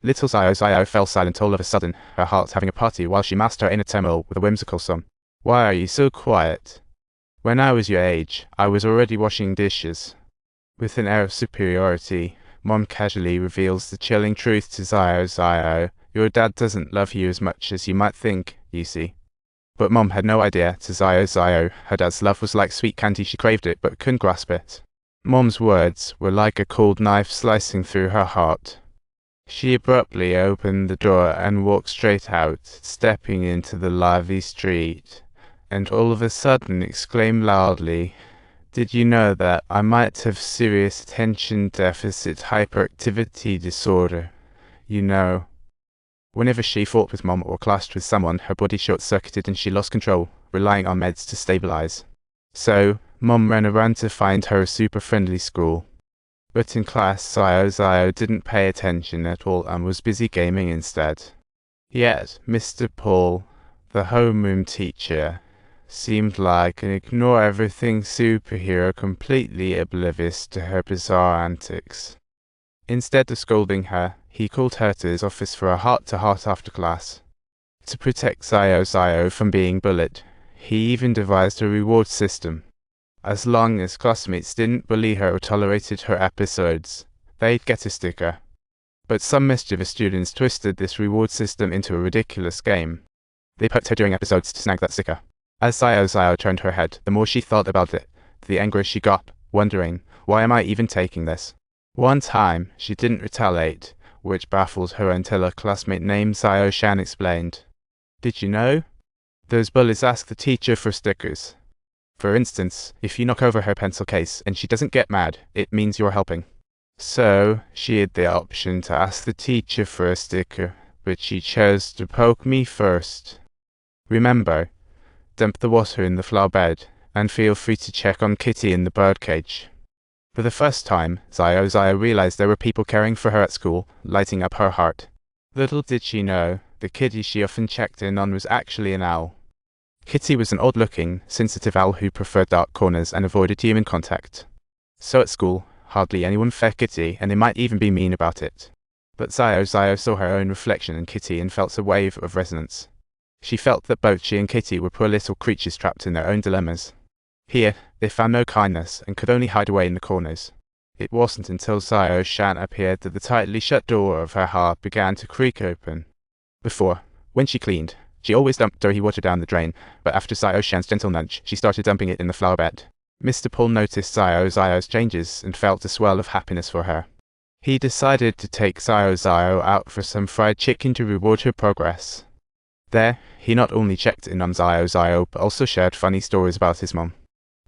Little Zio fell silent all of a sudden, her heart having a party while she masked her inner turmoil with a whimsical song. Why are you so quiet? When I was your age, I was already washing dishes. With an air of superiority, Mom casually reveals the chilling truth to Zio. Your dad doesn't love you as much as you might think, you see. But Mom had no idea to Zio. Her dad's love was like sweet candy. She craved it but couldn't grasp it. Mom's words were like a cold knife slicing through her heart. She abruptly opened the door and walked straight out, stepping into the lively street, and all of a sudden exclaimed loudly, "Did you know that I might have serious attention deficit hyperactivity disorder? You know." Whenever she fought with Mom or clashed with someone, her body short-circuited and she lost control, relying on meds to stabilize. So, Mom ran around to find her a super friendly school. But in class, Zio didn't pay attention at all and was busy gaming instead. Yet, Mr. Paul, the homeroom teacher, seemed like an ignore-everything superhero completely oblivious to her bizarre antics. Instead of scolding her, he called her to his office for a heart-to-heart after class. To protect Zio from being bullied, he even devised a reward system. As long as classmates didn't bully her or tolerated her episodes, they'd get a sticker. But some mischievous students twisted this reward system into a ridiculous game. They poked her during episodes to snag that sticker. As Zio turned her head, the more she thought about it, the angrier she got, wondering, why am I even taking this? One time, she didn't retaliate, which baffled her until a classmate named Zio Shan explained. Did you know? Those bullies ask the teacher for stickers. For instance, if you knock over her pencil case and she doesn't get mad, it means you're helping. So, she had the option to ask the teacher for a sticker, but she chose to poke me first. Remember, dump the water in the flower bed, and feel free to check on Kitty in the birdcage. For the first time, Zio realized there were people caring for her at school, lighting up her heart. Little did she know, the kitty she often checked in on was actually an owl. Kitty was an odd-looking, sensitive owl who preferred dark corners and avoided human contact. So at school, hardly anyone fed Kitty, and they might even be mean about it. But Zio saw her own reflection in Kitty and felt a wave of resonance. She felt that both she and Kitty were poor little creatures trapped in their own dilemmas. Here, they found no kindness and could only hide away in the corners. It wasn't until Zio Shan appeared that the tightly shut door of her heart began to creak open. Before, when she cleaned, she always dumped dirty water down the drain, but after Zio Shan's gentle nudge, she started dumping it in the flower bed. Mr. Paul noticed Zio's changes and felt a swell of happiness for her. He decided to take Zio out for some fried chicken to reward her progress. There, he not only checked in on Zio, but also shared funny stories about his mom.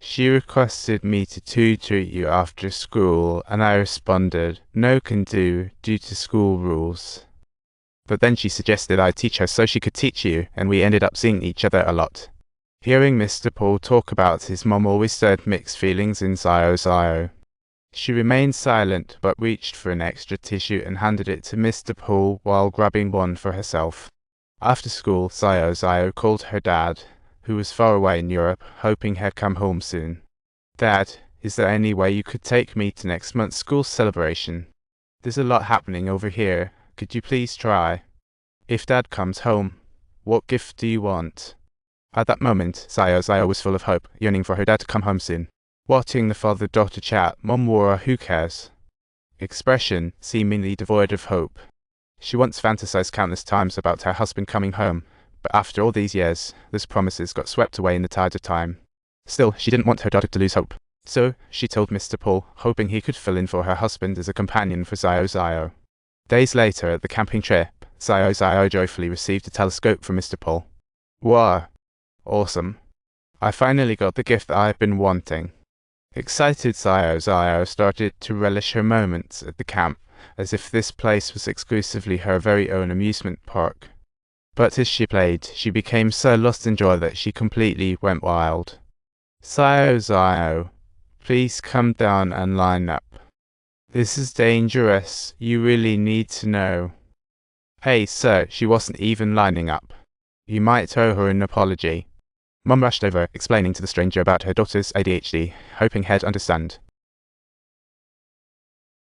She requested me to tutor you after school, and I responded, no can do, due to school rules. But then she suggested I teach her so she could teach you, and we ended up seeing each other a lot. Hearing Mr. Paul talk about his mom always stirred mixed feelings in Zio. She remained silent, but reached for an extra tissue and handed it to Mr. Paul while grabbing one for herself. After school, Zio called her dad, who was far away in Europe, hoping he'd come home soon. Dad, is there any way you could take me to next month's school celebration? There's a lot happening over here. Could you please try? If Dad comes home, what gift do you want? At that moment, Zio was full of hope, yearning for her dad to come home soon. Watching the father-daughter chat, Mom wore a "who cares" expression, seemingly devoid of hope. She once fantasized countless times about her husband coming home, but after all these years, those promises got swept away in the tide of time. Still, she didn't want her daughter to lose hope. So, she told Mr. Paul, hoping he could fill in for her husband as a companion for Zio. Days later, at the camping trip, Zio joyfully received a telescope from Mr. Paul. Wow! Awesome. I finally got the gift I've been wanting. Excited Zio started to relish her moments at the camp, as if this place was exclusively her very own amusement park. But as she played, she became so lost in joy that she completely went wild. Zio, please come down and line up. This is dangerous. You really need to know. Hey, sir, she wasn't even lining up. You might owe her an apology. Mom rushed over, explaining to the stranger about her daughter's ADHD, hoping he'd understand.